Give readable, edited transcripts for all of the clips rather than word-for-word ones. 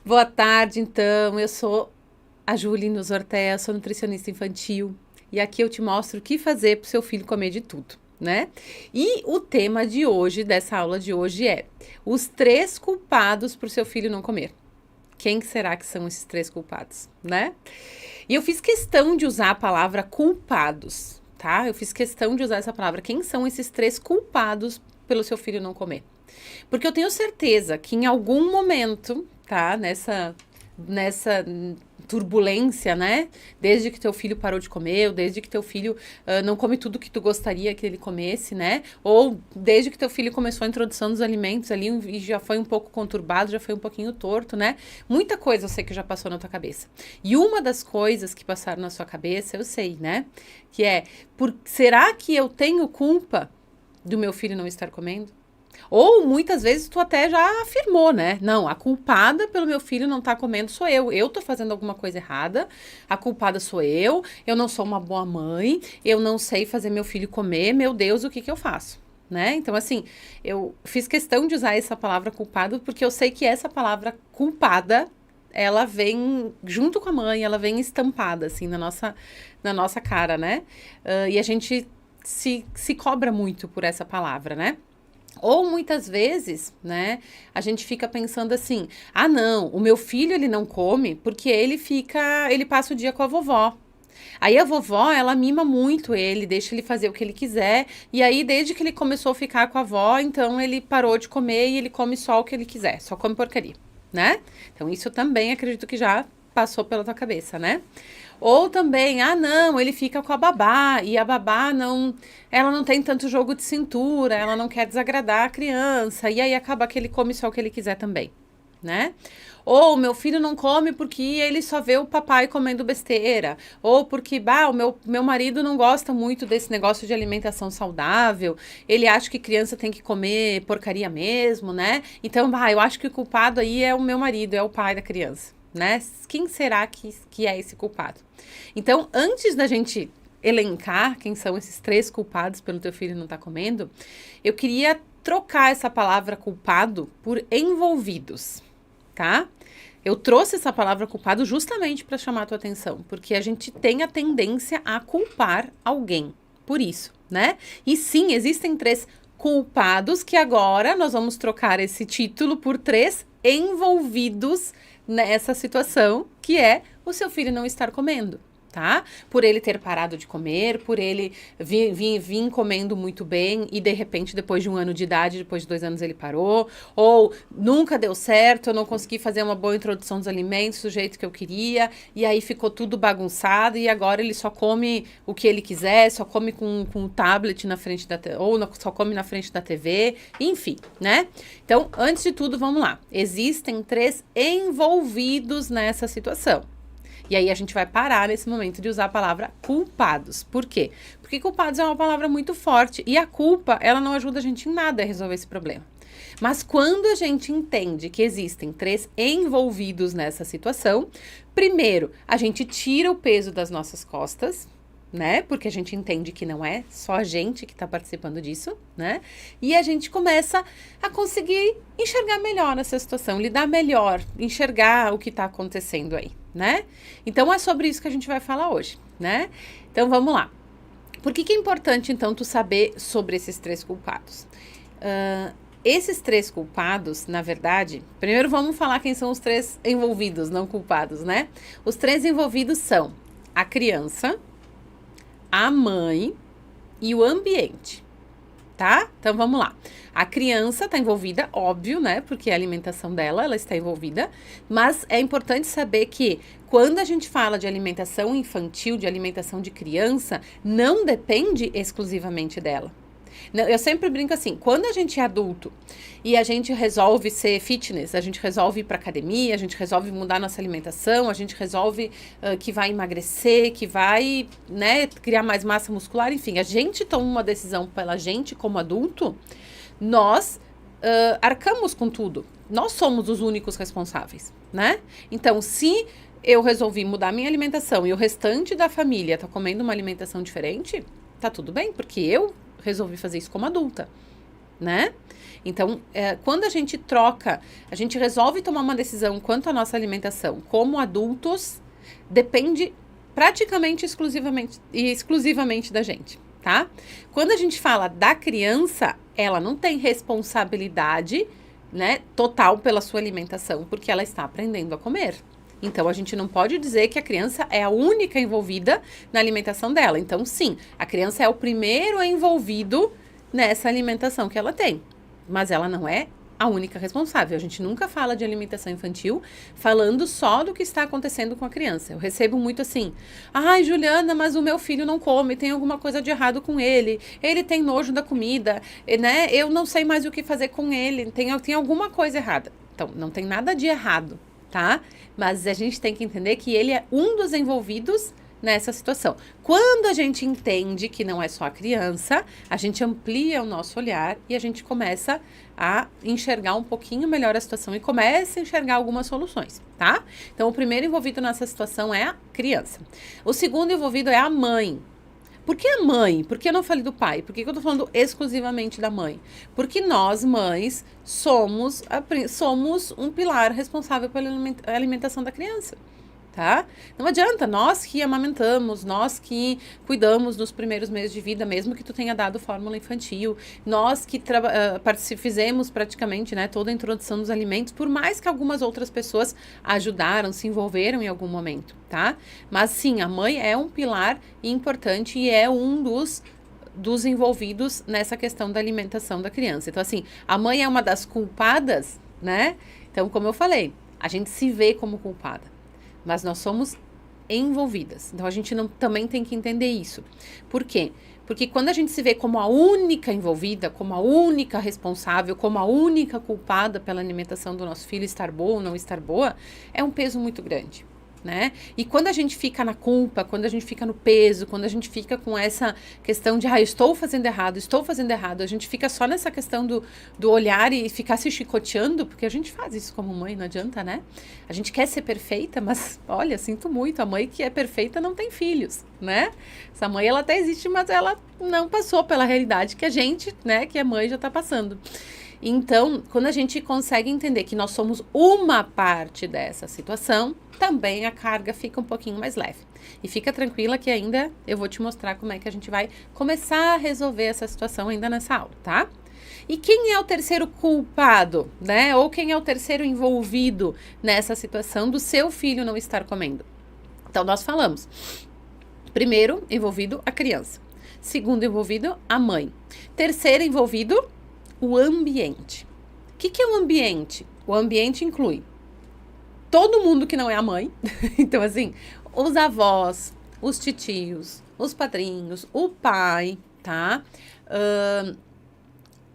Boa tarde, então. Eu sou a Júlia Nunes Ortega, sou nutricionista infantil e aqui eu te mostro o que fazer para o seu filho comer de tudo, né? E o tema de hoje, dessa aula de hoje, é os 3 culpados para o seu filho não comer. Quem será que são esses 3 culpados, né? E eu fiz questão de usar a palavra culpados, tá? Eu fiz questão de usar essa palavra. Quem são esses 3 culpados pelo seu filho não comer? Porque eu tenho certeza que em algum momento, tá? Nessa turbulência, né? Desde que teu filho parou de comer, ou desde que teu filho não come tudo que tu gostaria que ele comesse, né? Ou desde que teu filho começou a introdução dos alimentos ali e já foi um pouco conturbado, já foi um pouquinho torto, né? Muita coisa eu sei que já passou na tua cabeça. E uma das coisas que passaram na sua cabeça, eu sei, né? Que é, será que eu tenho culpa do meu filho não estar comendo? Ou muitas vezes tu até já afirmou, né? Não, a culpada pelo meu filho não estar comendo sou eu. Eu tô fazendo alguma coisa errada, a culpada sou eu não sou uma boa mãe, eu não sei fazer meu filho comer, meu Deus, o que que eu faço? Né? Então, assim, eu fiz questão de usar essa palavra culpado porque eu sei que essa palavra culpada, ela vem junto com a mãe, ela vem estampada, assim, na nossa cara, né? E a gente se cobra muito por essa palavra, né? Ou muitas vezes, né, a gente fica pensando assim: ah, não, o meu filho ele não come porque ele passa o dia com a vovó. Aí a vovó, ela mima muito ele, deixa ele fazer o que ele quiser, e aí desde que ele começou a ficar com a avó, então ele parou de comer e ele come só o que ele quiser, só come porcaria, né? Então isso também acredito que já passou pela tua cabeça, né? Ou também, ah, não, ele fica com a babá e a babá não, ela não tem tanto jogo de cintura, ela não quer desagradar a criança, e aí acaba que ele come só o que ele quiser também, né? Ou meu filho não come porque ele só vê o papai comendo besteira, ou porque, bah, o meu marido não gosta muito desse negócio de alimentação saudável, ele acha que criança tem que comer porcaria mesmo, né? Então, bah, eu acho que o culpado aí é o meu marido, é o pai da criança. Né? Quem será que é esse culpado? Então, antes da gente elencar quem são esses 3 culpados pelo teu filho não estar comendo, eu queria trocar essa palavra culpado por envolvidos, tá? Eu trouxe essa palavra culpado justamente para chamar a tua atenção, porque a gente tem a tendência a culpar alguém por isso, né? E sim, existem 3 culpados que agora nós vamos trocar esse título por 3 envolvidos nessa situação, que é o seu filho não estar comendo, tá? Por ele ter parado de comer, por ele vir comendo muito bem e de repente depois de 1 ano de idade, depois de 2 anos ele parou, ou nunca deu certo, eu não consegui fazer uma boa introdução dos alimentos do jeito que eu queria, e aí ficou tudo bagunçado e agora ele só come o que ele quiser, só come com o tablet na frente só come na frente da TV, enfim, né? Então, antes de tudo, vamos lá. Existem 3 envolvidos nessa situação. E aí a gente vai parar nesse momento de usar a palavra culpados. Por quê? Porque culpados é uma palavra muito forte e a culpa, ela não ajuda a gente em nada a resolver esse problema. Mas quando a gente entende que existem 3 envolvidos nessa situação, primeiro, a gente tira o peso das nossas costas, né? Porque a gente entende que não é só a gente que está participando disso, né? E a gente começa a conseguir enxergar melhor essa situação, lidar melhor, enxergar o que está acontecendo aí, né? Então é sobre isso que a gente vai falar hoje, né? Então vamos lá. Por que é importante então tu saber sobre esses 3 culpados? Esses 3 culpados, na verdade, primeiro vamos falar quem são os 3 envolvidos, não culpados, né? Os 3 envolvidos são a criança, a mãe e o ambiente, tá? Então vamos lá. A criança está envolvida, óbvio, né? Porque a alimentação dela, ela está envolvida, mas é importante saber que quando a gente fala de alimentação infantil, de alimentação de criança, não depende exclusivamente dela. Eu sempre brinco assim, quando a gente é adulto e a gente resolve ser fitness, a gente resolve ir para academia, a gente resolve mudar nossa alimentação, a gente resolve que vai emagrecer, que vai, né, criar mais massa muscular, enfim, a gente toma uma decisão pela gente como adulto, nós arcamos com tudo. Nós somos os únicos responsáveis, né? Então, se eu resolvi mudar minha alimentação e o restante da família tá comendo uma alimentação diferente, tá tudo bem, porque eu resolvi fazer isso como adulta, né? Então, quando a gente troca, a gente resolve tomar uma decisão quanto à nossa alimentação como adultos, depende praticamente exclusivamente da gente, tá? Quando a gente fala da criança, ela não tem responsabilidade, né, total pela sua alimentação, porque ela está aprendendo a comer. Então, a gente não pode dizer que a criança é a única envolvida na alimentação dela. Então, sim, a criança é o primeiro envolvido nessa alimentação que ela tem. Mas ela não é a única responsável. A gente nunca fala de alimentação infantil falando só do que está acontecendo com a criança. Eu recebo muito assim: ai, Juliana, mas o meu filho não come, tem alguma coisa de errado com ele tem nojo da comida, né? Eu não sei mais o que fazer com ele, tem alguma coisa errada. Então, não tem nada de errado, tá? Mas a gente tem que entender que ele é um dos envolvidos nessa situação. Quando a gente entende que não é só a criança, a gente amplia o nosso olhar e a gente começa a enxergar um pouquinho melhor a situação e começa a enxergar algumas soluções, tá? Então, o primeiro envolvido nessa situação é a criança. O segundo envolvido é a mãe. Por que a mãe? Por que eu não falei do pai? Por que eu tô falando exclusivamente da mãe? Porque nós, mães, somos um pilar responsável pela alimentação da criança. Tá? Não adianta, nós que amamentamos, nós que cuidamos dos primeiros meses de vida, mesmo que tu tenha dado fórmula infantil, nós que fizemos praticamente, né, toda a introdução dos alimentos, por mais que algumas outras pessoas ajudaram, se envolveram em algum momento, tá? Mas sim, a mãe é um pilar importante e é um dos envolvidos nessa questão da alimentação da criança. Então, assim, a mãe é uma das culpadas, né? Então, como eu falei, a gente se vê como culpada, mas nós somos envolvidas. Então, a gente também tem que entender isso. Por quê? Porque quando a gente se vê como a única envolvida, como a única responsável, como a única culpada pela alimentação do nosso filho estar boa ou não estar boa, é um peso muito grande, né? E quando a gente fica na culpa, quando a gente fica no peso, quando a gente fica com essa questão de, estou fazendo errado, a gente fica só nessa questão do olhar e ficar se chicoteando, porque a gente faz isso como mãe, não adianta, né? A gente quer ser perfeita, mas, olha, sinto muito, a mãe que é perfeita não tem filhos, né? Essa mãe, ela até existe, mas ela não passou pela realidade que a gente, né, que é mãe, já tá passando. Então, quando a gente consegue entender que nós somos uma parte dessa situação, também a carga fica um pouquinho mais leve. E fica tranquila que ainda eu vou te mostrar como é que a gente vai começar a resolver essa situação ainda nessa aula, tá? E quem é o terceiro culpado, né? Ou quem é o terceiro envolvido nessa situação do seu filho não estar comendo? Então, nós falamos. Primeiro envolvido, a criança. Segundo envolvido, a mãe. Terceiro envolvido, o ambiente. O que é o ambiente? O ambiente inclui todo mundo que não é a mãe. Então, assim, os avós, os titios, os padrinhos, o pai, tá?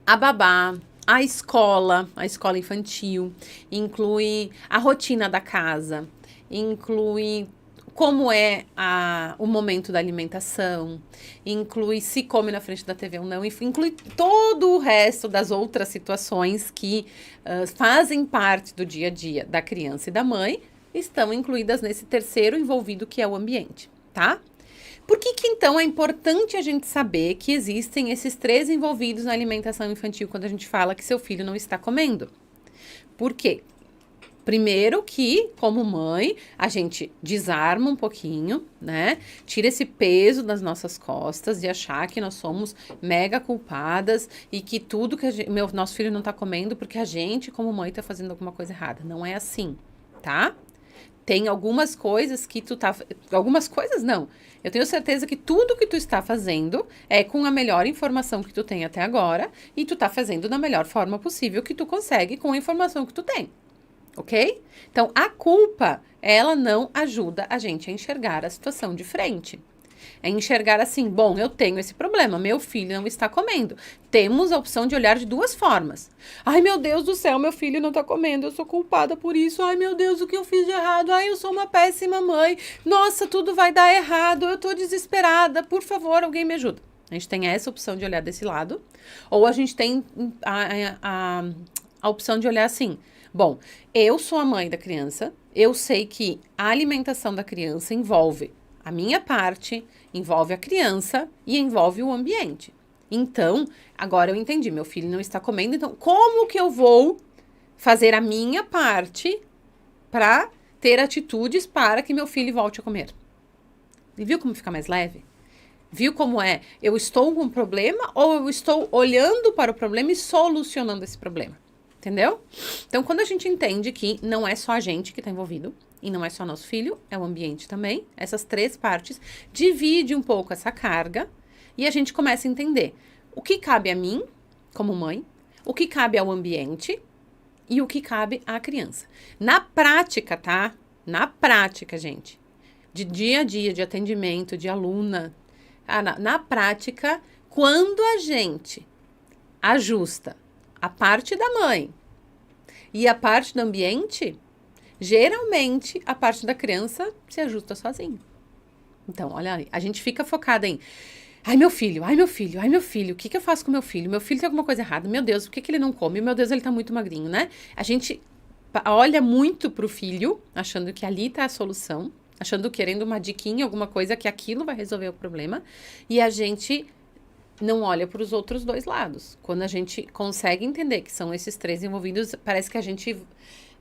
A babá, a escola infantil, inclui a rotina da casa, inclui como é o momento da alimentação, inclui se come na frente da TV ou não, inclui todo o resto das outras situações que fazem parte do dia a dia da criança e da mãe, estão incluídas nesse terceiro envolvido que é o ambiente, tá? Por que então é importante a gente saber que existem esses três envolvidos na alimentação infantil quando a gente fala que seu filho não está comendo? Por quê? Primeiro que, como mãe, a gente desarma um pouquinho, né? Tira esse peso das nossas costas de achar que nós somos mega culpadas e que tudo que nosso filho não tá comendo porque a gente, como mãe, tá fazendo alguma coisa errada. Não é assim, tá? Tem algumas coisas que tu tá... Algumas coisas não. Eu tenho certeza que tudo que tu está fazendo é com a melhor informação que tu tem até agora e tu tá fazendo da melhor forma possível que tu consegue com a informação que tu tem. Ok? Então, a culpa, ela não ajuda a gente a enxergar a situação de frente. É enxergar assim, bom, eu tenho esse problema, meu filho não está comendo. Temos a opção de olhar de duas formas. Ai, meu Deus do céu, meu filho não está comendo, eu sou culpada por isso. Ai, meu Deus, o que eu fiz de errado? Ai, eu sou uma péssima mãe. Nossa, tudo vai dar errado, eu tô desesperada. Por favor, alguém me ajuda. A gente tem essa opção de olhar desse lado. Ou a gente tem a opção de olhar assim, bom, eu sou a mãe da criança, eu sei que a alimentação da criança envolve a minha parte, envolve a criança e envolve o ambiente. Então, agora eu entendi, meu filho não está comendo, então como que eu vou fazer a minha parte para ter atitudes para que meu filho volte a comer? E viu como fica mais leve? Viu como é? Eu estou com um problema ou eu estou olhando para o problema e solucionando esse problema? Entendeu? Então, quando a gente entende que não é só a gente que está envolvido, e não é só nosso filho, é o ambiente também, essas três partes, divide um pouco essa carga e a gente começa a entender o que cabe a mim, como mãe, o que cabe ao ambiente e o que cabe à criança. Na prática, tá? Na prática, gente, de dia a dia, de atendimento, de aluna, na prática, quando a gente ajusta a parte da mãe e a parte do ambiente, geralmente a parte da criança se ajusta sozinho. Então, olha aí, a gente fica focada em ai, meu filho, ai, meu filho, ai, meu filho, o que eu faço com meu filho? Meu filho tem alguma coisa errada, meu Deus, por que ele não come? Meu Deus, ele tá muito magrinho, né? A gente olha muito pro filho, achando que ali tá a solução, querendo uma diquinha, alguma coisa, que aquilo vai resolver o problema, e a gente não olha para os outros dois lados. Quando a gente consegue entender que são esses três envolvidos, parece que a gente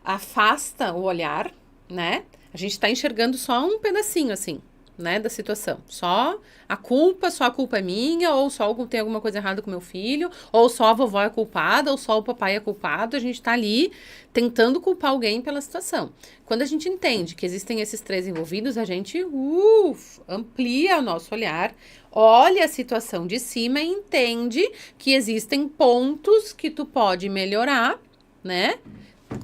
afasta o olhar, né? A gente tá enxergando só um pedacinho, assim, né, da situação. Só a culpa é minha, ou só tem alguma coisa errada com meu filho, ou só a vovó é culpada, ou só o papai é culpado. A gente tá ali tentando culpar alguém pela situação. Quando a gente entende que existem esses três envolvidos, a gente amplia o nosso olhar, olha a situação de cima e entende que existem pontos que tu pode melhorar, né?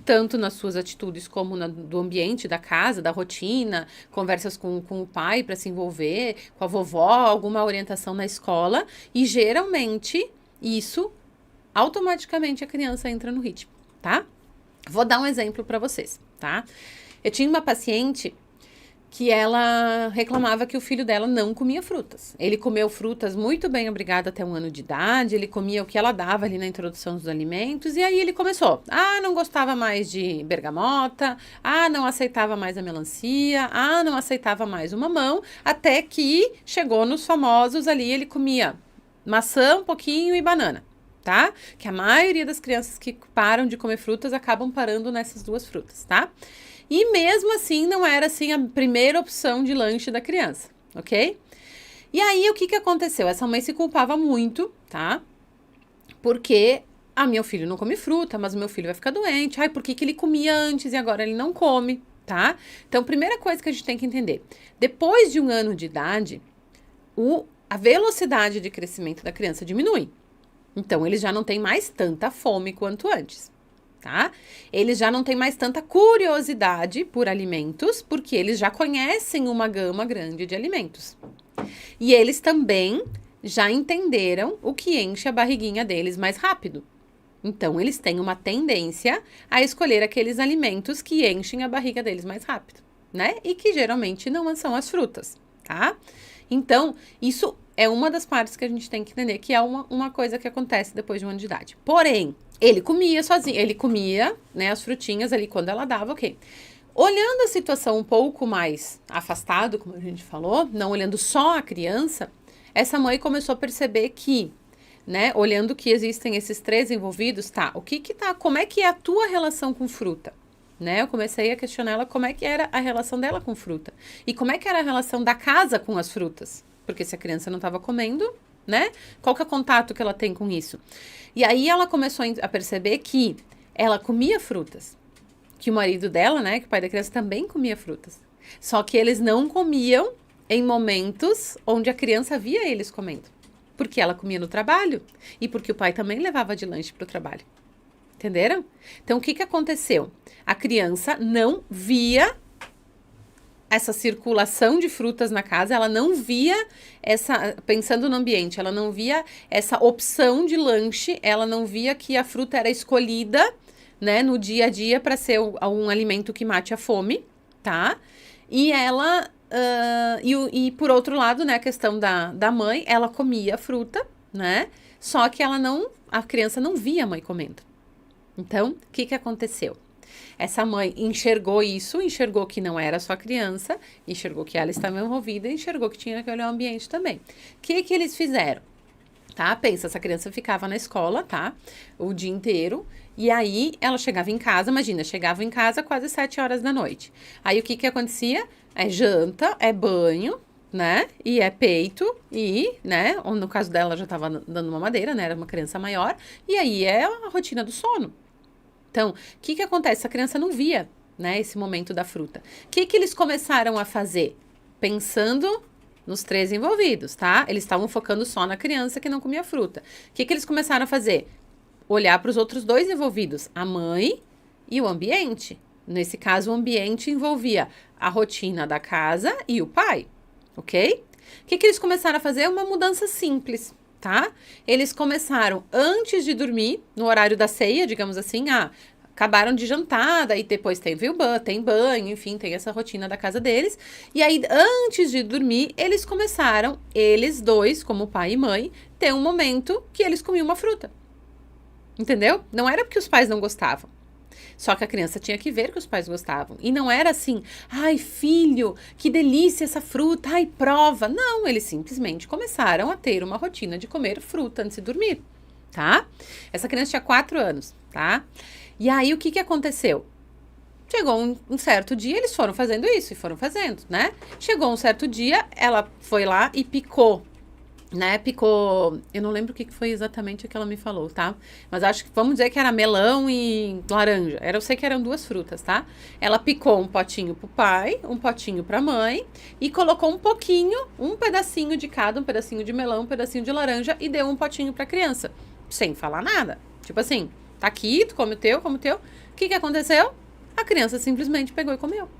Tanto nas suas atitudes como do ambiente, da casa, da rotina, conversas com o pai para se envolver, com a vovó, alguma orientação na escola, e geralmente isso, automaticamente a criança entra no ritmo, tá? Vou dar um exemplo para vocês, tá? Eu tinha uma paciente que ela reclamava que o filho dela não comia frutas. Ele comeu frutas muito bem, obrigado, até 1 ano de idade, ele comia o que ela dava ali na introdução dos alimentos, e aí ele começou, não gostava mais de bergamota, não aceitava mais a melancia, não aceitava mais o mamão, até que chegou nos famosos ali, ele comia maçã um pouquinho e banana, tá? Que a maioria das crianças que param de comer frutas acabam parando nessas duas frutas, tá? E mesmo assim, não era assim a primeira opção de lanche da criança, ok? E aí, o que aconteceu? Essa mãe se culpava muito, tá? Porque, meu filho não come fruta, mas o meu filho vai ficar doente. Por que ele comia antes e agora ele não come, tá? Então, primeira coisa que a gente tem que entender. Depois de 1 ano de idade, a velocidade de crescimento da criança diminui. Então, eles já não têm mais tanta fome quanto antes. Tá? Eles já não têm mais tanta curiosidade por alimentos, porque eles já conhecem uma gama grande de alimentos. E eles também já entenderam o que enche a barriguinha deles mais rápido. Então, eles têm uma tendência a escolher aqueles alimentos que enchem a barriga deles mais rápido, né? E que geralmente não são as frutas, tá? Então, isso é uma das partes que a gente tem que entender, que é uma coisa que acontece depois de 1 ano de idade. Porém, ele comia sozinho, ele comia, né, as frutinhas ali quando ela dava, ok. Olhando a situação um pouco mais afastado, como a gente falou, não olhando só a criança, essa mãe começou a perceber que, né, olhando que existem esses três envolvidos, como é que é a tua relação com fruta? Né, eu comecei a questionar ela como é que era a relação dela com fruta. E como é que era a relação da casa com as frutas. Porque se a criança não estava comendo, né? Qual que é o contato que ela tem com isso? E aí ela começou a perceber que ela comia frutas. Que o marido dela, né, que o pai da criança também comia frutas. Só que eles não comiam em momentos onde a criança via eles comendo. Porque ela comia no trabalho e porque o pai também levava de lanche para o trabalho. Entenderam? Então, o que aconteceu? A criança não via essa circulação de frutas na casa, ela não via pensando no ambiente, ela não via essa opção de lanche, ela não via que a fruta era escolhida, né, no dia a dia para ser um alimento que mate a fome, tá? E ela, e por outro lado, né, a questão da mãe, ela comia fruta, né? Só que a criança não via a mãe comendo. Então, o que aconteceu? Essa mãe enxergou isso, enxergou que não era só a criança, enxergou que ela estava envolvida, enxergou que tinha que olhar o ambiente também. O que eles fizeram? tá? Pensa, essa criança ficava na escola, tá? O dia inteiro. E aí, ela chegava em casa, imagina, chegava em casa quase 7 horas da noite. Aí, o que que acontecia? É janta, é banho, né? E é peito, e, né? Ou no caso dela, já tava dando uma madeira, né? Era uma criança maior. E aí, é a rotina do sono. Então, o que que acontece? Essa criança não via, né? Esse momento da fruta. O que que eles começaram a fazer? Pensando nos 3 envolvidos, tá? Eles estavam focando só na criança que não comia fruta. O que que eles começaram a fazer? Olhar para os outros 2 envolvidos, a mãe e o ambiente. Nesse caso, o ambiente envolvia a rotina da casa e o pai, ok? O que que eles começaram a fazer? Uma mudança simples, tá? Eles começaram antes de dormir, no horário da ceia, digamos assim, acabaram de jantar, daí depois tem banho, enfim, tem essa rotina da casa deles. E aí, antes de dormir, eles começaram, eles 2, como pai e mãe, ter um momento que eles comiam uma fruta. Entendeu? Não era porque os pais não gostavam. Só que a criança tinha que ver que os pais gostavam. E não era assim, ai filho, que delícia essa fruta, ai prova. Não, eles simplesmente começaram a ter uma rotina de comer fruta antes de dormir, tá? Essa criança tinha 4 anos, tá? E aí o que que aconteceu? Chegou um certo dia, eles foram fazendo isso e foram fazendo, né? Chegou um certo dia, ela foi lá e picou, né? Picou, eu não lembro o que foi exatamente o que ela me falou, tá? Mas acho que, vamos dizer que era melão e laranja. Eu sei que eram 2 frutas, tá? Ela picou um potinho pro pai, um potinho pra mãe e colocou um pouquinho, um pedacinho de cada, um pedacinho de melão, um pedacinho de laranja e deu um potinho pra criança, sem falar nada. Tipo assim, tá aqui, tu come o teu, come o teu. O que que aconteceu? A criança simplesmente pegou e comeu. O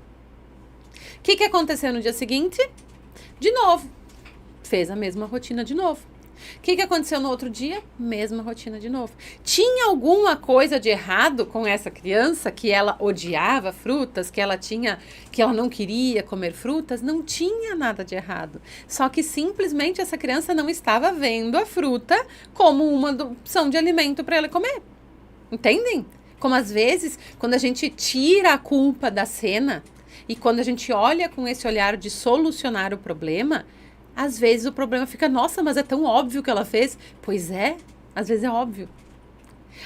que que aconteceu no dia seguinte? De novo. Fez a mesma rotina de novo. O que que aconteceu no outro dia? Mesma rotina de novo. Tinha alguma coisa de errado com essa criança, que ela odiava frutas, que ela não queria comer frutas? Não tinha nada de errado. Só que simplesmente essa criança não estava vendo a fruta como uma opção de alimento para ela comer. Entendem? Como às vezes, quando a gente tira a culpa da cena e quando a gente olha com esse olhar de solucionar o problema, às vezes o problema fica, nossa, mas é tão óbvio que ela fez. Pois é, às vezes é óbvio.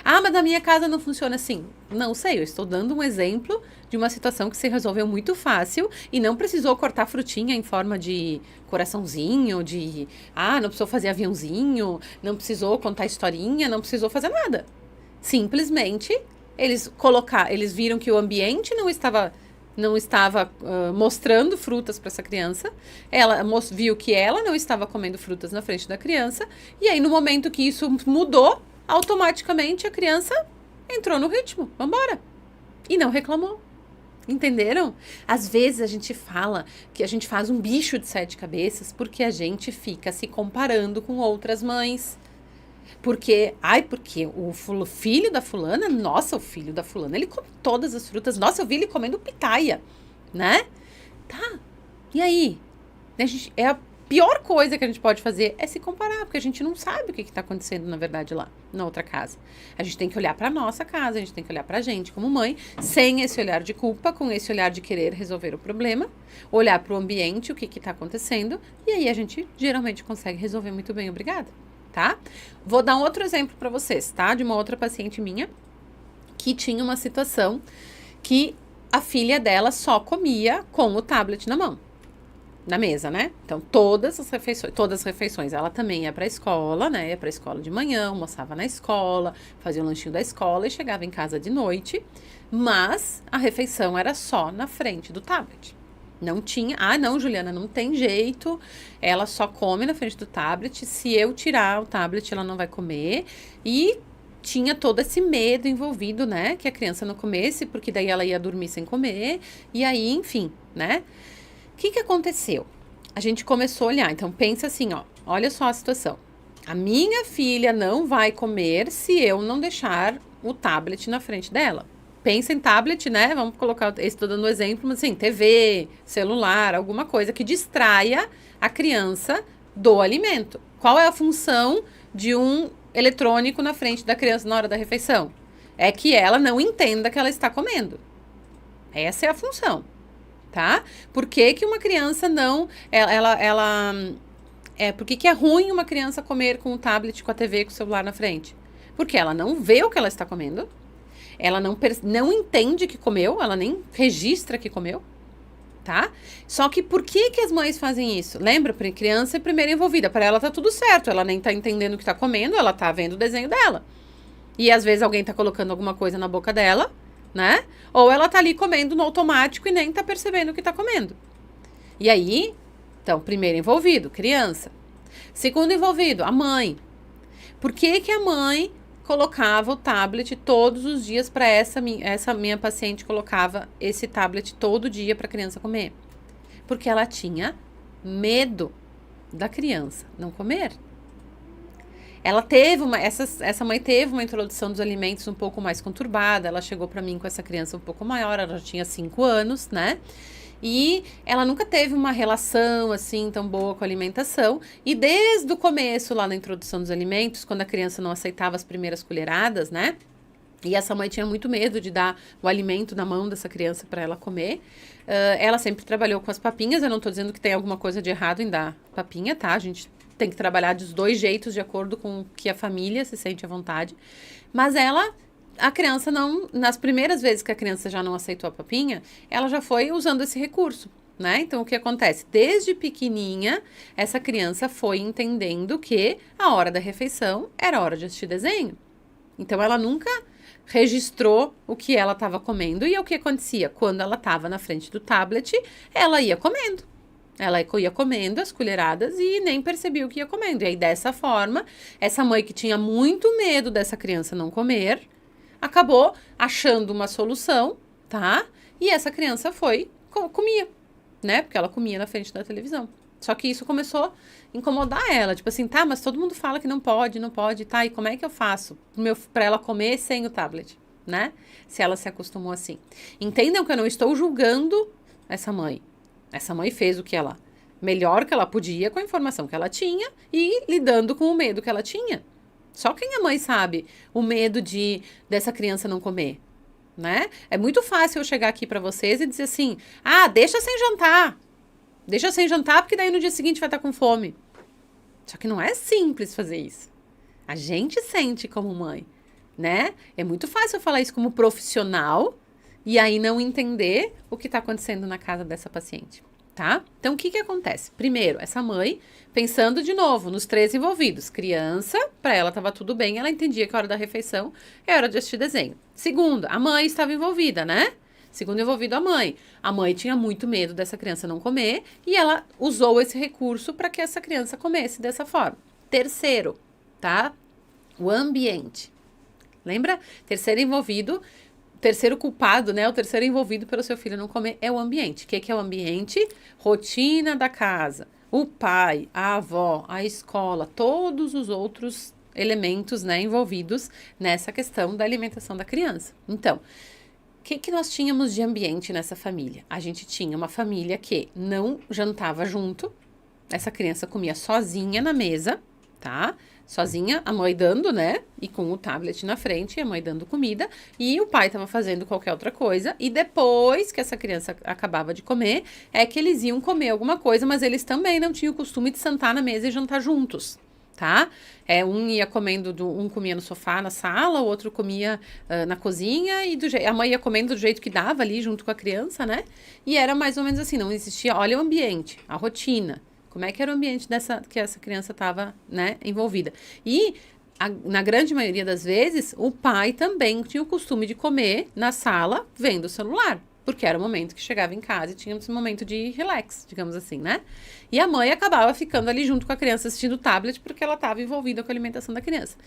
Ah, mas na minha casa não funciona assim. Não sei, eu estou dando um exemplo de uma situação que se resolveu muito fácil e não precisou cortar frutinha em forma de coraçãozinho, não precisou fazer aviãozinho, não precisou contar historinha, não precisou fazer nada. Simplesmente, eles viram que o ambiente não estava mostrando frutas para essa criança. Ela viu que ela não estava comendo frutas na frente da criança. E aí, no momento que isso mudou, automaticamente a criança entrou no ritmo. Vambora. E não reclamou. Entenderam? Às vezes a gente fala que a gente faz um bicho de 7 cabeças porque a gente fica se comparando com outras mães. Porque o filho da fulana, nossa, o filho da fulana, ele come todas as frutas. Nossa, eu vi ele comendo pitaia, né? Tá, e aí? A pior coisa que a gente pode fazer é se comparar, porque a gente não sabe o que está acontecendo, na verdade, lá, na outra casa. A gente tem que olhar para nossa casa, a gente tem que olhar pra gente como mãe, sem esse olhar de culpa, com esse olhar de querer resolver o problema, olhar para o ambiente, o que está acontecendo, e aí a gente geralmente consegue resolver muito bem, obrigada. Tá? Vou dar um outro exemplo para vocês, tá? De uma outra paciente minha que tinha uma situação que a filha dela só comia com o tablet na mão, na mesa, né? Então, todas as refeições, ela também ia pra escola, né? Ia pra escola de manhã, almoçava na escola, fazia o lanchinho da escola e chegava em casa de noite, mas a refeição era só na frente do tablet. Não tinha, não, Juliana, não tem jeito, ela só come na frente do tablet, se eu tirar o tablet ela não vai comer, e tinha todo esse medo envolvido, né, que a criança não comesse, porque daí ela ia dormir sem comer, e aí, enfim, né. O que aconteceu? A gente começou a olhar, então pensa assim, ó, olha só a situação, a minha filha não vai comer se eu não deixar o tablet na frente dela. Pensa em tablet, né? Vamos colocar, estou dando um exemplo, mas assim, TV, celular, alguma coisa que distraia a criança do alimento. Qual é a função de um eletrônico na frente da criança na hora da refeição? É que ela não entenda que ela está comendo. Essa é a função, tá? Por que que uma criança não... Por que que é ruim uma criança comer com o tablet, com a TV, com o celular na frente? Porque ela não vê o que ela está comendo, ela não entende que comeu, ela nem registra que comeu, tá? Só que por que que as mães fazem isso? Lembra, criança é primeiro envolvida, para ela tá tudo certo, ela nem tá entendendo o que tá comendo, ela tá vendo o desenho dela. E às vezes alguém tá colocando alguma coisa na boca dela, né? Ou ela tá ali comendo no automático e nem tá percebendo o que tá comendo. E aí, então, primeiro envolvido, criança. Segundo envolvido, a mãe. Por que que a mãe colocava o tablet todos os dias para essa minha paciente colocava esse tablet todo dia para a criança comer? Porque ela tinha medo da criança não comer. Ela teve essa mãe teve uma introdução dos alimentos um pouco mais conturbada. Ela chegou para mim com essa criança um pouco maior, ela já tinha 5 anos, né? E ela nunca teve uma relação assim tão boa com a alimentação. E desde o começo, lá na introdução dos alimentos, quando a criança não aceitava as primeiras colheradas, né? E essa mãe tinha muito medo de dar o alimento na mão dessa criança para ela comer. Ela sempre trabalhou com as papinhas. Eu não tô dizendo que tem alguma coisa de errado em dar papinha, tá? A gente tem que trabalhar dos dois jeitos, de acordo com o que a família se sente à vontade. Mas a criança não, nas primeiras vezes que a criança já não aceitou a papinha, ela já foi usando esse recurso, né? Então, o que acontece? Desde pequenininha, essa criança foi entendendo que a hora da refeição era a hora de assistir desenho. Então, ela nunca registrou o que ela estava comendo e o que acontecia. Quando ela estava na frente do tablet, ela ia comendo. Ela ia comendo as colheradas e nem percebia o que ia comendo. E aí, dessa forma, essa mãe que tinha muito medo dessa criança não comer, acabou achando uma solução, tá? E essa criança comia, né? Porque ela comia na frente da televisão. Só que isso começou a incomodar ela. Tipo assim, tá, mas todo mundo fala que não pode, tá? E como é que eu faço pra ela comer sem o tablet, né? Se ela se acostumou assim. Entendam que eu não estou julgando essa mãe. Essa mãe fez o que ela melhor que ela podia com a informação que ela tinha e lidando com o medo que ela tinha. Só quem é mãe sabe o medo dessa criança não comer, né? É muito fácil eu chegar aqui para vocês e dizer assim: ah, deixa sem jantar. Deixa sem jantar porque daí no dia seguinte vai estar com fome. Só que não é simples fazer isso. A gente sente como mãe, né? É muito fácil eu falar isso como profissional e aí não entender o que está acontecendo na casa dessa paciente, tá? Então, o que acontece? Primeiro, essa mãe, pensando de novo nos 3 envolvidos. Criança, para ela estava tudo bem, ela entendia que a hora da refeição é hora de assistir desenho. Segundo, a mãe estava envolvida, né? Segundo envolvido, a mãe. A mãe tinha muito medo dessa criança não comer e ela usou esse recurso para que essa criança comesse dessa forma. Terceiro, tá? O ambiente. Lembra? Terceiro culpado, né? O terceiro envolvido pelo seu filho não comer é o ambiente. O que é o ambiente? Rotina da casa. O pai, a avó, a escola, todos os outros elementos, né, envolvidos nessa questão da alimentação da criança. Então, o que nós tínhamos de ambiente nessa família? A gente tinha uma família que não jantava junto. Essa criança comia sozinha na mesa, tá? Sozinha, a mãe dando, né? E com o tablet na frente, a mãe dando comida. E o pai estava fazendo qualquer outra coisa. E depois que essa criança acabava de comer, é que eles iam comer alguma coisa, mas eles também não tinham o costume de sentar na mesa e jantar juntos, tá? Um ia comendo, um comia no sofá, na sala, o outro comia na cozinha. E a mãe ia comendo do jeito que dava ali, junto com a criança, né? E era mais ou menos assim, não existia, olha o ambiente, a rotina. Como é que era o ambiente que essa criança estava, né, envolvida. E, na grande maioria das vezes, o pai também tinha o costume de comer na sala, vendo o celular. Porque era o momento que chegava em casa e tinha esse momento de relax, digamos assim, né? E a mãe acabava ficando ali junto com a criança assistindo o tablet porque ela estava envolvida com a alimentação da criança.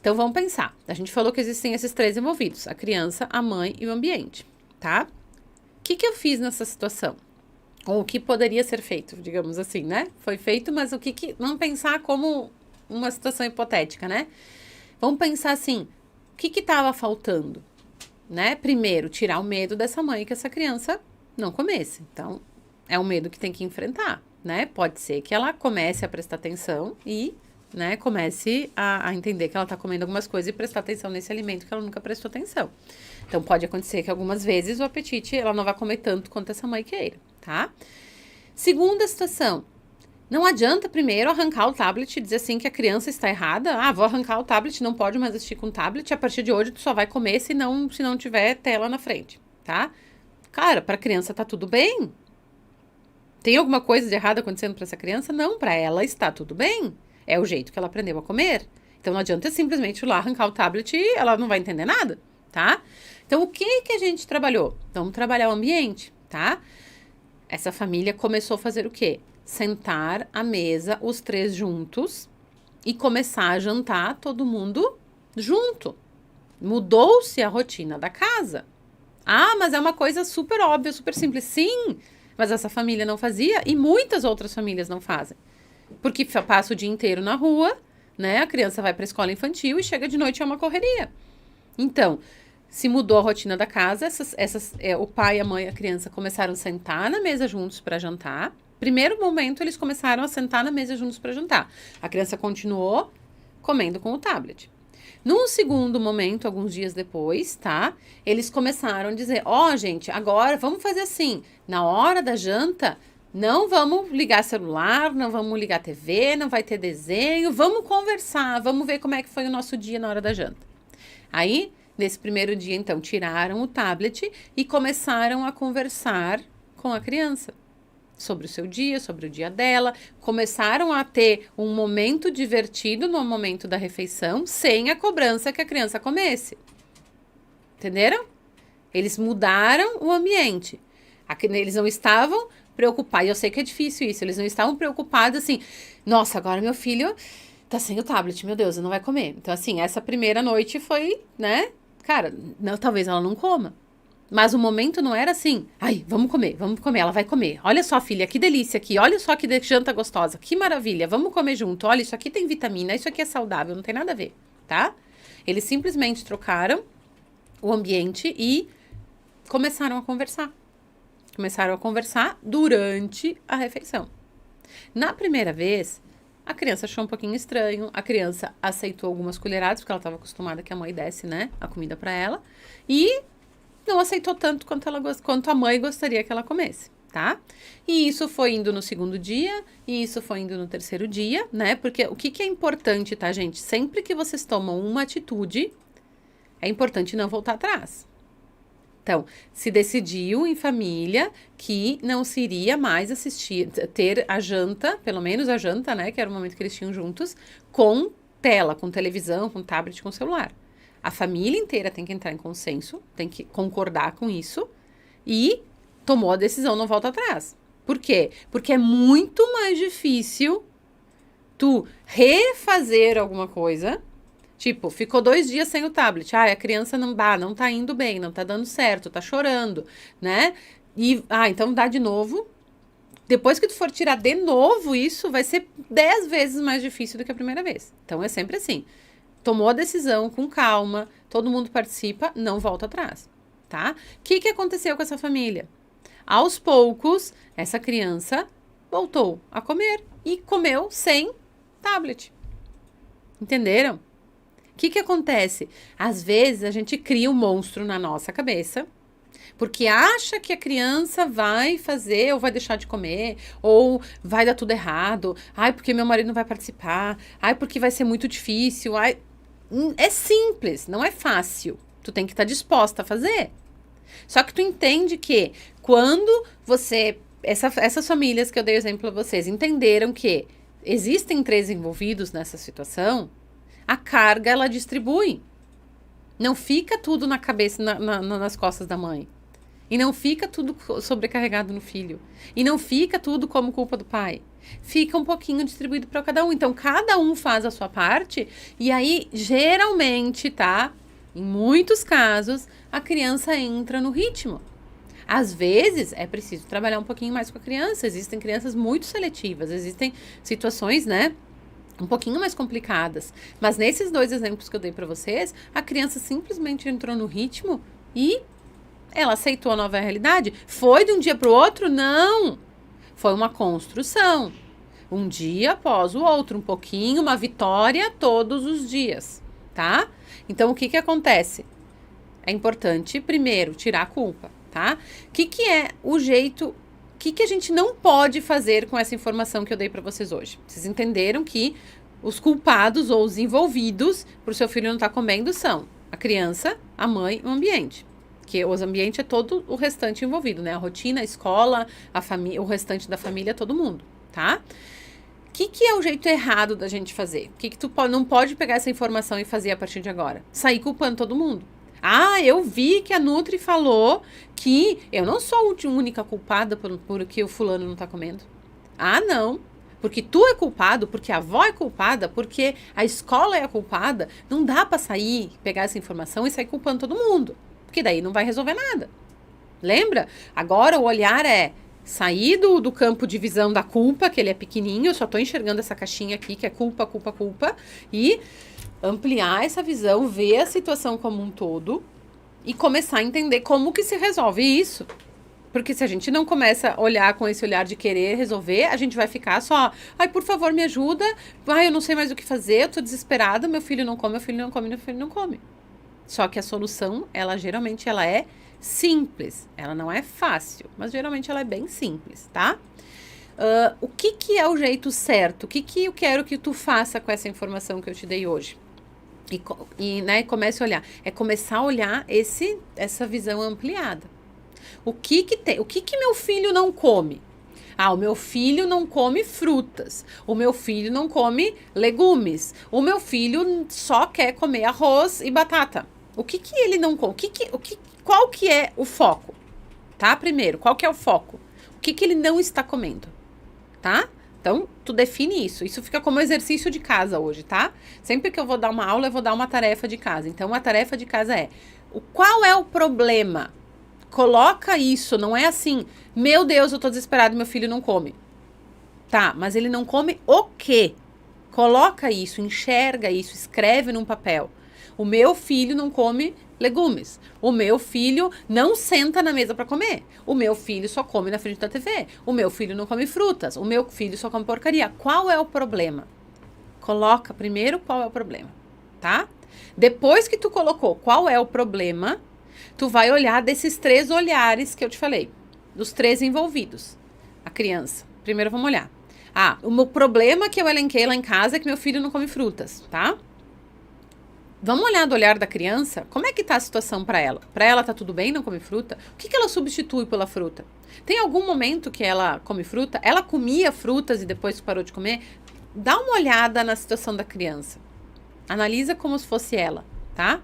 Então, vamos pensar. A gente falou que existem esses 3 envolvidos. A criança, a mãe e o ambiente, tá? O que eu fiz nessa situação? Ou o que poderia ser feito, digamos assim, né? Foi feito, mas vamos pensar como uma situação hipotética, né? Vamos pensar assim, o que estava faltando, né? Primeiro, tirar o medo dessa mãe que essa criança não comesse. Então, é um medo que tem que enfrentar, né? Pode ser que ela comece a prestar atenção e, né, comece a entender que ela está comendo algumas coisas e prestar atenção nesse alimento que ela nunca prestou atenção. Então, pode acontecer que algumas vezes o apetite, ela não vai comer tanto quanto essa mãe queira, tá? Segunda situação, Não adianta primeiro arrancar o tablet e dizer assim que a criança está errada. Ah, vou arrancar o tablet, não pode mais assistir com o tablet. A partir de hoje tu só vai comer se não tiver tela na frente, tá? Cara, para a criança tá tudo bem. Tem alguma coisa de errado acontecendo para essa criança? Não, para ela está tudo bem. É o jeito que ela aprendeu a comer. Então não adianta simplesmente ir lá arrancar o tablet e ela não vai entender nada, tá? Então o que a gente trabalhou? Vamos trabalhar o ambiente, tá? Essa família começou a fazer o quê? Sentar à mesa, os três juntos, e começar a jantar todo mundo junto. Mudou-se a rotina da casa. Ah, mas é uma coisa super óbvia, super simples. Sim, mas essa família não fazia e muitas outras famílias não fazem. Porque passa o dia inteiro na rua, né? A criança vai para a escola infantil e chega de noite é uma correria. Então, se mudou a rotina da casa, o pai, a mãe e a criança começaram a sentar na mesa juntos para jantar. Primeiro momento, eles começaram a sentar na mesa juntos para jantar. A criança continuou comendo com o tablet. Num segundo momento, alguns dias depois, tá? Eles começaram a dizer, gente, agora vamos fazer assim, na hora da janta, não vamos ligar celular, não vamos ligar TV, não vai ter desenho, vamos conversar, vamos ver como é que foi o nosso dia na hora da janta. Aí, nesse primeiro dia, então, tiraram o tablet e começaram a conversar com a criança sobre o seu dia, sobre o dia dela, começaram a ter um momento divertido no momento da refeição, sem a cobrança que a criança comesse. Entenderam? Eles mudaram o ambiente. Eles não estavam preocupados, eu sei que é difícil isso, eles não estavam preocupados assim, nossa, agora meu filho tá sem o tablet, meu Deus, ele não vai comer. Então, assim, essa primeira noite foi, né, cara, não, talvez ela não coma. Mas o momento não era assim, ai, vamos comer, ela vai comer. Olha só, filha, que delícia aqui, olha só que janta gostosa, que maravilha, vamos comer junto. Olha, isso aqui tem vitamina, isso aqui é saudável, não tem nada a ver, tá? Eles simplesmente trocaram o ambiente e começaram a conversar. Começaram a conversar durante a refeição. Na primeira vez, a criança achou um pouquinho estranho, a criança aceitou algumas colheradas, porque ela estava acostumada que a mãe desse, né, a comida para ela, e não aceitou tanto quanto a mãe gostaria que ela comesse, tá? E isso foi indo no segundo dia, e isso foi indo no terceiro dia, né? Porque o que é importante, tá, gente? Sempre que vocês tomam uma atitude, é importante não voltar atrás. Então, se decidiu em família que não se iria mais ter a janta, pelo menos a janta, né? Que era o momento que eles tinham juntos, com tela, com televisão, com tablet, com celular. A família inteira tem que entrar em consenso, tem que concordar com isso e tomou a decisão, não volta atrás. Por quê? Porque é muito mais difícil tu refazer alguma coisa, tipo, ficou 2 dias sem o tablet, a criança não tá indo bem, não tá dando certo, tá chorando, né? E, então dá de novo. Depois que tu for tirar de novo isso, vai ser 10 vezes mais difícil do que a primeira vez. Então, é sempre assim. Tomou a decisão com calma, todo mundo participa, não volta atrás, tá? O que aconteceu com essa família? Aos poucos, essa criança voltou a comer e comeu sem tablet. Entenderam? O que acontece? Às vezes, a gente cria um monstro na nossa cabeça, porque acha que a criança vai fazer ou vai deixar de comer, ou vai dar tudo errado, porque meu marido não vai participar, porque vai ser muito difícil, é simples, não é fácil. Tu tem que estar disposta a fazer. Só que tu entende que quando essas famílias que eu dei exemplo a vocês entenderam que existem 3 envolvidos nessa situação, a carga ela distribui. Não fica tudo na cabeça, nas costas da mãe. E não fica tudo sobrecarregado no filho. E não fica tudo como culpa do pai. Fica um pouquinho distribuído para cada um. Então, cada um faz a sua parte. E aí, geralmente, tá? Em muitos casos, a criança entra no ritmo. Às vezes, é preciso trabalhar um pouquinho mais com a criança. Existem crianças muito seletivas. Existem situações, né? Um pouquinho mais complicadas. Mas nesses 2 exemplos que eu dei para vocês, a criança simplesmente entrou no ritmo e ela aceitou a nova realidade. Foi de um dia para o outro? Não. Foi uma construção. Um dia após o outro, um pouquinho, uma vitória todos os dias, tá? Então, o que acontece? É importante, primeiro, tirar a culpa, tá? O que é o jeito que a gente não pode fazer com essa informação que eu dei para vocês hoje? Vocês entenderam que os culpados ou os envolvidos para o seu filho não estar comendo são a criança, a mãe e o ambiente. Que o ambiente é todo o restante envolvido, né? A rotina, a escola, a família, o restante da família, todo mundo, tá? O que é o jeito errado da gente fazer? O que tu não pode pegar essa informação e fazer a partir de agora? Sair culpando todo mundo. Ah, eu vi que a Nutri falou que eu não sou a única culpada por que o fulano não tá comendo. Ah, não. Porque tu é culpado, porque a avó é culpada, porque a escola é a culpada. Não dá pra sair, pegar essa informação e sair culpando todo mundo. Porque daí não vai resolver nada. Lembra? Agora o olhar é sair do campo de visão da culpa, que ele é pequenininho, eu só tô enxergando essa caixinha aqui, que é culpa, culpa, culpa, e ampliar essa visão, ver a situação como um todo e começar a entender como que se resolve isso. Porque se a gente não começa a olhar com esse olhar de querer resolver, a gente vai ficar só, ai, por favor, me ajuda, ai, eu não sei mais o que fazer, eu tô desesperada, meu filho não come, meu filho não come, meu filho não come. Só que a solução, geralmente ela é simples, ela não é fácil, mas geralmente ela é bem simples, tá? O que é o jeito certo? O que eu quero que tu faça com essa informação que eu te dei hoje? Né, comece a olhar. É começar a olhar essa visão ampliada. O que meu filho não come? Ah, o meu filho não come frutas. O meu filho não come legumes. O meu filho só quer comer arroz e batata. O que ele não come? Qual que é o foco? Tá? Primeiro, qual que é o foco? O que ele não está comendo? Tá? Então, tu define isso. Isso fica como exercício de casa hoje, tá? Sempre que eu vou dar uma aula, eu vou dar uma tarefa de casa. Então, a tarefa de casa é: qual é o problema? Coloca isso, não é assim, meu Deus, eu tô desesperado, meu filho não come. Tá, mas ele não come o quê? Coloca isso, enxerga isso, escreve num papel. O meu filho não come legumes. O meu filho não senta na mesa para comer. O meu filho só come na frente da TV. O meu filho não come frutas. O meu filho só come porcaria. Qual é o problema? Coloca primeiro qual é o problema, tá? Depois que tu colocou qual é o problema, tu vai olhar desses 3 olhares que eu te falei, dos 3 envolvidos. A criança. Primeiro vamos olhar. Ah, o meu problema que eu elenquei lá em casa é que meu filho não come frutas, tá? Vamos olhar do olhar da criança, como é que tá a situação para ela? Para ela tá tudo bem, não come fruta? O que ela substitui pela fruta? Tem algum momento que ela come fruta? Ela comia frutas e depois parou de comer? Dá uma olhada na situação da criança. Analisa como se fosse ela, tá?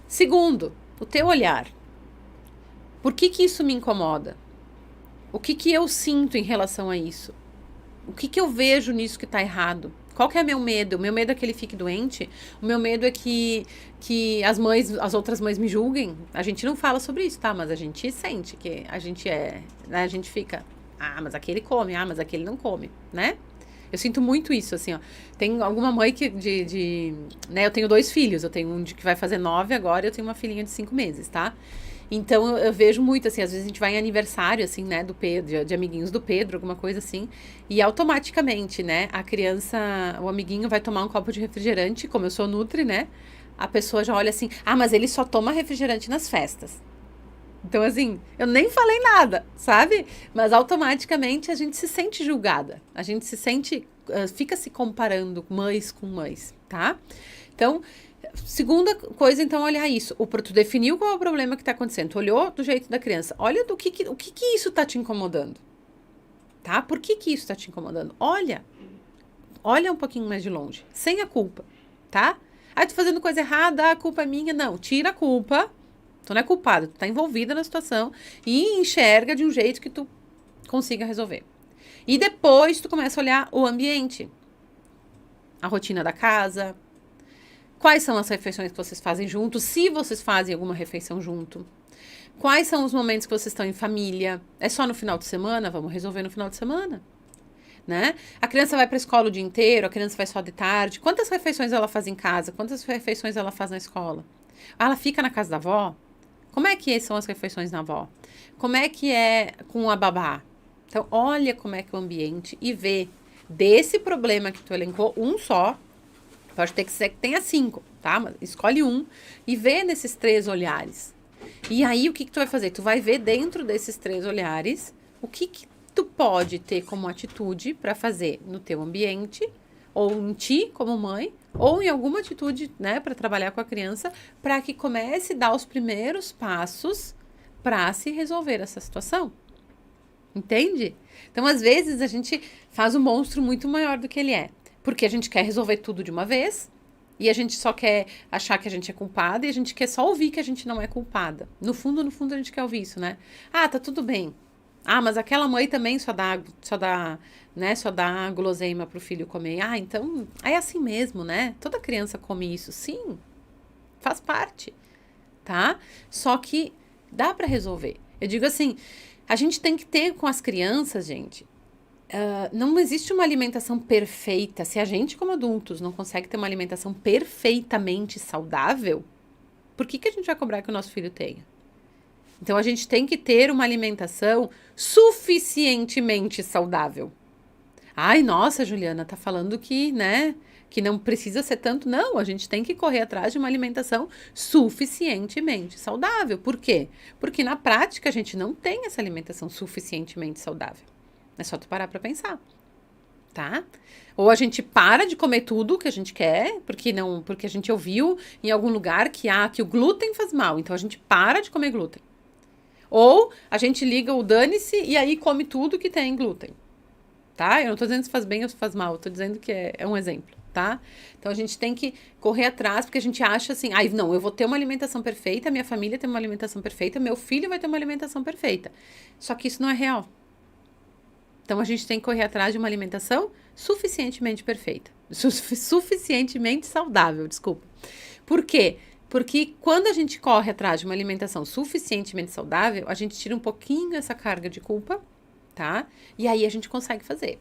Segundo, o teu olhar. Por que isso me incomoda? O que eu sinto em relação a isso? O que eu vejo nisso que tá errado? Qual que é meu medo? O meu medo é que ele fique doente? O meu medo é que as outras mães me julguem? A gente não fala sobre isso, tá? Mas a gente sente que a gente né? A gente fica, mas aquele come, mas aquele não come, né? Eu sinto muito isso, assim, ó. Tem alguma mãe que né, eu tenho 2 filhos, eu tenho um que vai fazer 9 agora e eu tenho uma filhinha de 5 meses, tá? Então, eu vejo muito, assim, às vezes a gente vai em aniversário, assim, né, do Pedro, de amiguinhos do Pedro, alguma coisa assim, e automaticamente, né, a criança, o amiguinho vai tomar um copo de refrigerante, como eu sou nutri, né, a pessoa já olha assim, mas ele só toma refrigerante nas festas. Então, assim, eu nem falei nada, sabe? Mas automaticamente a gente se sente julgada. A gente se sente, fica se comparando mães com mães, tá? Então, segunda coisa, então, olhar isso. Tu definiu qual é o problema que tá acontecendo. Tu olhou do jeito da criança. Olha o que isso tá te incomodando, tá? Por que isso tá te incomodando? Olha um pouquinho mais de longe, sem a culpa, tá? Tô fazendo coisa errada, a culpa é minha. Não, tira a culpa. Tu não é culpado, tu tá envolvida na situação e enxerga de um jeito que tu consiga resolver. E depois tu começa a olhar o ambiente, a rotina da casa, quais são as refeições que vocês fazem juntos, se vocês fazem alguma refeição junto, quais são os momentos que vocês estão em família, é só no final de semana? Vamos resolver no final de semana, né? A criança vai para a escola o dia inteiro, a criança vai só de tarde, quantas refeições ela faz em casa, quantas refeições ela faz na escola? Ela fica na casa da avó? Como é que são as refeições na avó? Como é que é com a babá? Então, olha como é que é o ambiente e vê desse problema que tu elencou, um só. Pode ter que ser que tenha 5, tá? Mas escolhe um e vê nesses 3 olhares. E aí, o que tu vai fazer? Tu vai ver dentro desses 3 olhares o que tu pode ter como atitude para fazer no teu ambiente, ou em ti como mãe, ou em alguma atitude, né, para trabalhar com a criança, para que comece a dar os primeiros passos para se resolver essa situação. Entende? Então, às vezes, a gente faz um monstro muito maior do que ele é. Porque a gente quer resolver tudo de uma vez, e a gente só quer achar que a gente é culpada, e a gente quer só ouvir que a gente não é culpada. No fundo, a gente quer ouvir isso, né? Ah, tá tudo bem. Ah, mas aquela mãe também só dá guloseima pro filho comer. Ah, então, é assim mesmo, né? Toda criança come isso. Sim, faz parte, tá? Só que dá pra resolver. Eu digo assim, a gente tem que ter com as crianças, gente, não existe uma alimentação perfeita. Se a gente, como adultos, não consegue ter uma alimentação perfeitamente saudável, por que a gente vai cobrar que o nosso filho tenha? Então, a gente tem que ter uma alimentação suficientemente saudável. Ai, nossa, Juliana, tá falando que, né, que não precisa ser tanto. Não, a gente tem que correr atrás de uma alimentação suficientemente saudável. Por quê? Porque na prática a gente não tem essa alimentação suficientemente saudável. É só tu parar pra pensar, tá? Ou a gente para de comer tudo que a gente quer, porque a gente ouviu em algum lugar que o glúten faz mal, então a gente para de comer glúten. Ou a gente liga o dane-se e aí come tudo que tem glúten, tá? Eu não tô dizendo se faz bem ou se faz mal, eu tô dizendo que é um exemplo, tá? Então a gente tem que correr atrás, porque a gente acha assim, não, eu vou ter uma alimentação perfeita, minha família tem uma alimentação perfeita, meu filho vai ter uma alimentação perfeita. Só que isso não é real. Então a gente tem que correr atrás de uma alimentação suficientemente perfeita, suficientemente saudável, desculpa. Por quê? Porque quando a gente corre atrás de uma alimentação suficientemente saudável, a gente tira um pouquinho essa carga de culpa, tá? E aí a gente consegue fazer.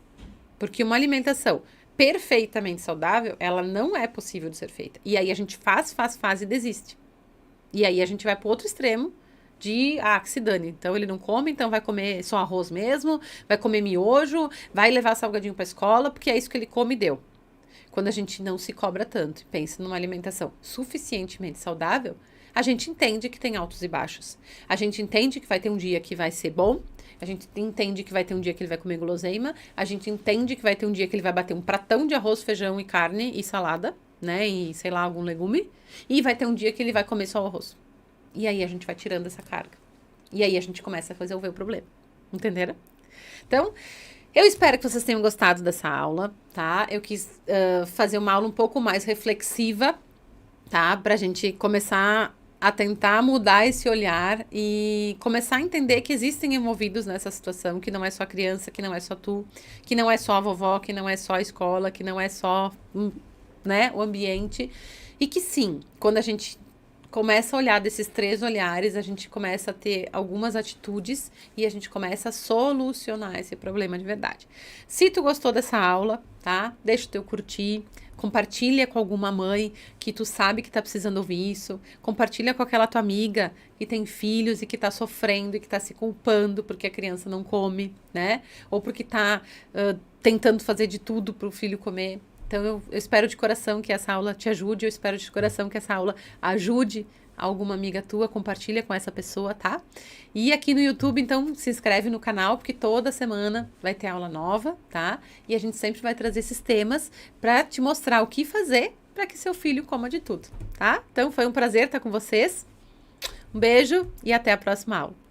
Porque uma alimentação perfeitamente saudável, ela não é possível de ser feita. E aí a gente faz e desiste. E aí a gente vai para o outro extremo de, que se dane. Então ele não come, então vai comer só arroz mesmo, vai comer miojo, vai levar salgadinho para a escola, porque é isso que ele come e deu. Quando a gente não se cobra tanto e pensa numa alimentação suficientemente saudável, a gente entende que tem altos e baixos. A gente entende que vai ter um dia que vai ser bom, a gente entende que vai ter um dia que ele vai comer guloseima, a gente entende que vai ter um dia que ele vai bater um pratão de arroz, feijão e carne e salada, né, e sei lá, algum legume, e vai ter um dia que ele vai comer só o arroz. E aí a gente vai tirando essa carga. E aí a gente começa a resolver o problema. Entenderam? Então, eu espero que vocês tenham gostado dessa aula, tá? Eu quis fazer uma aula um pouco mais reflexiva, tá? Pra gente começar a tentar mudar esse olhar e começar a entender que existem envolvidos nessa situação, que não é só a criança, que não é só tu, que não é só a vovó, que não é só a escola, que não é só, né, o ambiente. E que sim, quando a gente começa a olhar desses 3 olhares, a gente começa a ter algumas atitudes e a gente começa a solucionar esse problema de verdade. Se tu gostou dessa aula, tá? Deixa o teu curtir, compartilha com alguma mãe que tu sabe que tá precisando ouvir isso, compartilha com aquela tua amiga que tem filhos e que tá sofrendo e que tá se culpando porque a criança não come, né? Ou porque tá tentando fazer de tudo pro filho comer. Então, eu espero de coração que essa aula te ajude, eu espero de coração que essa aula ajude alguma amiga tua, compartilha com essa pessoa, tá? E aqui no YouTube, então, se inscreve no canal, porque toda semana vai ter aula nova, tá? E a gente sempre vai trazer esses temas para te mostrar o que fazer para que seu filho coma de tudo, tá? Então, foi um prazer estar com vocês. Um beijo e até a próxima aula.